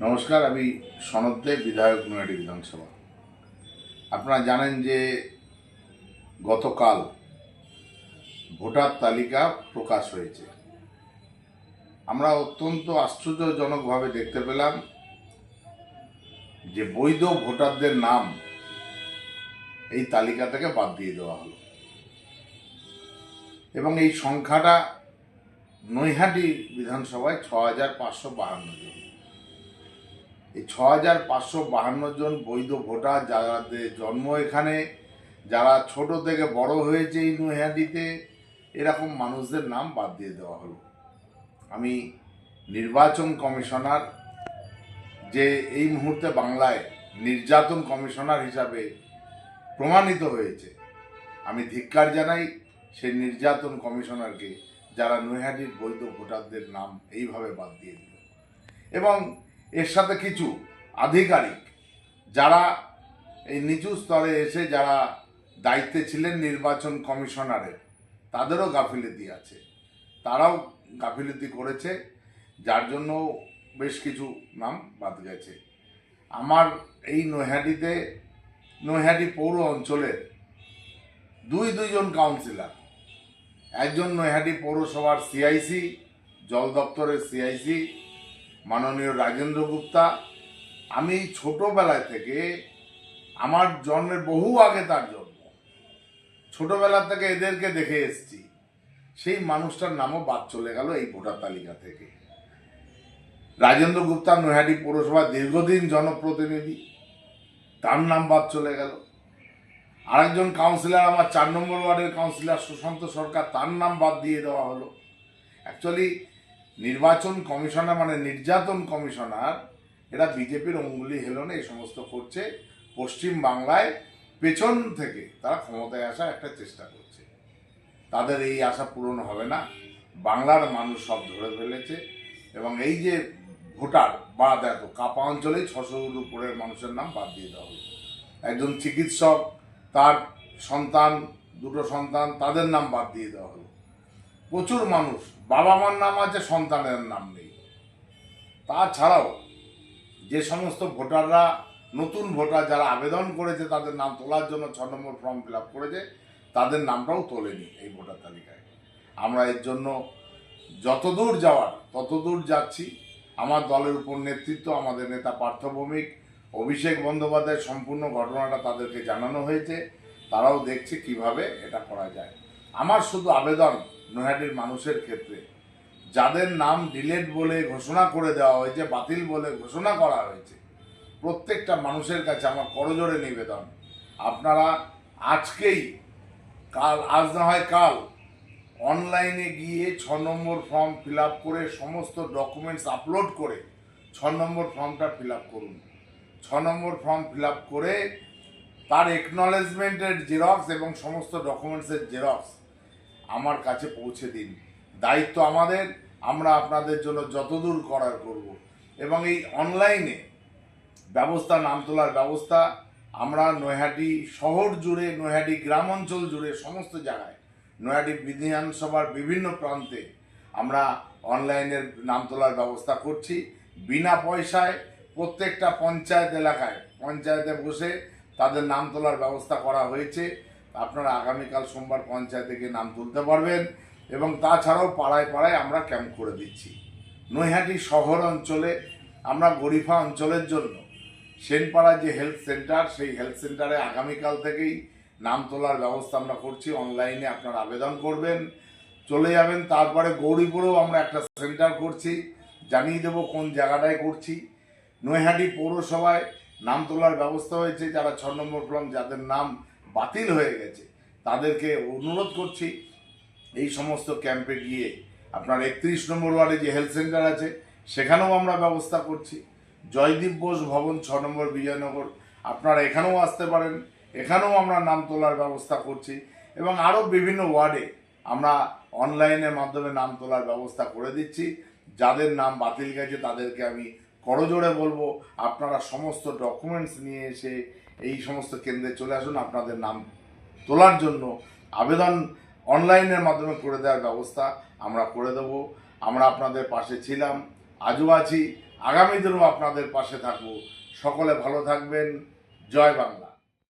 নমস্কার, আমি সনদ দে, বিধায়ক নৈহাটি বিধানসভা। আপনারা জানেন যে গতকাল ভোটার তালিকা প্রকাশ হয়েছে। আমরা অত্যন্ত আশ্চর্যজনকভাবে দেখতে পেলাম যে বৈধ ভোটারদের নাম এই তালিকা থেকে বাদ দিয়ে দেওয়া হলো এবং এই সংখ্যাটা নৈহাটি বিধানসভায় 6552 জন। এই 6552 জন বৈধ ভোটার, যাদের জন্ম এখানে, যারা ছোট থেকে বড় হয়েছে এই নৈহাটিতে, এরকম মানুষদের নাম বাদ দিয়ে দেওয়া হলো। আমি নির্বাচন কমিশনার, যে এই মুহূর্তে বাংলায় নির্যাতন কমিশনার হিসাবে প্রমাণিত হয়েছে, আমি ধিক্কার জানাই সেই নির্যাতন কমিশনারকে, যারা নৈহাটির বৈধ ভোটারদের নাম এইভাবে বাদ দিয়ে দিল। এবং এর সাথে কিছু আধিকারিক যারা এই নিচু স্তরে এসে যারা দায়িত্বে ছিলেন নির্বাচন কমিশনারের, তাদেরও গাফিলতি আছে, তারাও গাফিলতি করেছে, যার জন্য বেশ কিছু নাম বাদ গেছে। আমার এই নৈহাটি পৌর অঞ্চলের দুজন কাউন্সিলর, একজন নৈহাটি পৌরসভার সিআইসি, জল দপ্তরের সিআইসি মাননীয় রাজেন্দ্র গুপ্তা। আমি ছোটবেলায় থেকে, আমার জন্মের বহু আগে তার জন্ম, ছোটবেলা থেকে এদেরকে দেখে এসেছি। সেই মানুষটার নামও বাদ চলে গেল এই ভোটার তালিকা থেকে। রাজেন্দ্র গুপ্তা নৈহাটি পৌরসভার দীর্ঘদিন জনপ্রতিনিধি, তার নাম বাদ চলে গেল। আরেকজন কাউন্সিলর, আমার 4 নম্বর ওয়ার্ডের কাউন্সিলর সুশান্ত সরকার, তার নাম বাদ দিয়ে দেওয়া হলো। অ্যাকচুয়ালি নির্বাচন কমিশনার মানে নির্যাতন কমিশনার, এরা বিজেপির অঙ্গুলি হেলনে এই সমস্ত করছে। পশ্চিম বাংলায় পেছন থেকে তারা ক্ষমতায় আসার একটা চেষ্টা করছে। তাদের এই আশা পূরণ হবে না। বাংলার মানুষ সব ধরে ফেলেছে এবং এই যে ভোটার বাদ, এত কাপা অঞ্চলেই 600-র উপরের মানুষের নাম বাদ দিয়ে দেওয়া হলো। একজন চিকিৎসক, তার সন্তান, 2 সন্তান, তাদের নাম বাদ দিয়ে দেওয়া হলো। প্রচুর মানুষ, বাবা মার নাম আছে, সন্তানের নাম নেই। তাছাড়াও যে সমস্ত ভোটাররা, নতুন ভোটার যারা আবেদন করেছে তাদের নাম তোলার জন্য 6 নম্বর ফর্ম ফিল আপ করেছে, তাদের নামটাও তোলেনি এই ভোটার তালিকায়। আমরা এর জন্য যতদূর যাওয়ার ততদূর যাচ্ছি। আমার দলের উপর নেতৃত্ব, আমাদের নেতা পার্থ ভৌমিক, অভিষেক বন্দ্যোপাধ্যায়, সম্পূর্ণ ঘটনাটা তাদেরকে জানানো হয়েছে। তারাও দেখছে কিভাবে এটা করা যায়। আমার শুধু আবেদন নৈহাটির মানুষের ক্ষেত্রে, যাদের নাম ডিলেট বলে ঘোষণা করে দেওয়া হয়েছে, বাতিল বলে ঘোষণা করা হয়েছে, প্রত্যেকটা মানুষের কাছে আমার করজোড়ে নিবেদন, আপনারা আজকেই, আজ না হয় কাল, অনলাইনে গিয়ে 6 নম্বর ফর্ম ফিল আপ করে, সমস্ত ডকুমেন্টস আপলোড করে 6 নম্বর ফর্মটা ফিল আপ করুন। 6 নম্বর ফর্ম ফিল আপ করে তার একনলেজমেন্টের জেরক্স এবং সমস্ত ডকুমেন্টসের জেরক্স আমার কাছে পৌঁছে দিন। দায়িত্ব আমাদের, আমরা আপনাদের জন্য যতদূর করার করব। এবং এই অনলাইনে ব্যবস্থা, নাম তোলার ব্যবস্থা, আমরা নৈহাটি শহর জুড়ে, নৈহাটি গ্রাম অঞ্চল জুড়ে, সমস্ত জায়গায়, নৈহাটি বিধানসভার বিভিন্ন প্রান্তে আমরা অনলাইনের নাম তোলার ব্যবস্থা করছি বিনা পয়সায়। প্রত্যেকটা পঞ্চায়েত এলাকায়, পঞ্চায়েতে বসে তাদের নাম তোলার ব্যবস্থা করা হয়েছে। আপনারা আগামীকাল সোমবার পঞ্চায়েতে গিয়ে নাম তুলতে পারবেন। এবং তাছাড়াও পাড়ায় পাড়ায় আমরা ক্যাম্প করে দিচ্ছি। নৈহাটি শহর অঞ্চলে আমরা গরিফা অঞ্চলের জন্য সেনপাড়া যে হেলথ সেন্টার, সেই হেলথ সেন্টারে আগামীকাল থেকেই নাম তোলার ব্যবস্থা আমরা করছি। অনলাইনে আপনারা আবেদন করবেন, চলে যাবেন। তারপরে গৌরীপুরেও আমরা একটা সেন্টার করছি, জানিয়ে দেবো কোন জায়গাটায় করছি। নৈহাটি পৌরসভায় নাম তোলার ব্যবস্থা হয়েছে। যারা 6 নম্বর ফর্ম, যাদের নাম বাতিল হয়ে গেছে, তাদেরকে অনুরোধ করছি এই সমস্ত ক্যাম্পে গিয়ে, আপনার 31 নম্বর ওয়ার্ডে যে হেলথ সেন্টার আছে, সেখানেও আমরা ব্যবস্থা করছি। জয়দীপ বোস ভবন, 6 নম্বর বিজয়নগর, আপনারা এখানেও আসতে পারেন, এখানেও আমরা নাম তোলার ব্যবস্থা করছি। এবং আরও বিভিন্ন ওয়ার্ডে আমরা অনলাইনের মাধ্যমে নাম তোলার ব্যবস্থা করে দিচ্ছি। যাদের নাম বাতিল গেছে তাদেরকে আমি করজোড়ে বলবো, আপনারা সমস্ত ডকুমেন্টস নিয়ে এসে এই সমস্ত কেন্দ্রে চলে আসুন। আপনাদের নাম তোলার জন্য আবেদন অনলাইনের মাধ্যমে করে দেওয়ার ব্যবস্থা আমরা করে দেব। আমরা আপনাদের পাশে ছিলাম, আজও আছি, আগামী দিনেও আপনাদের পাশে থাকবো। সকলে ভালো থাকবেন। জয় বাংলা।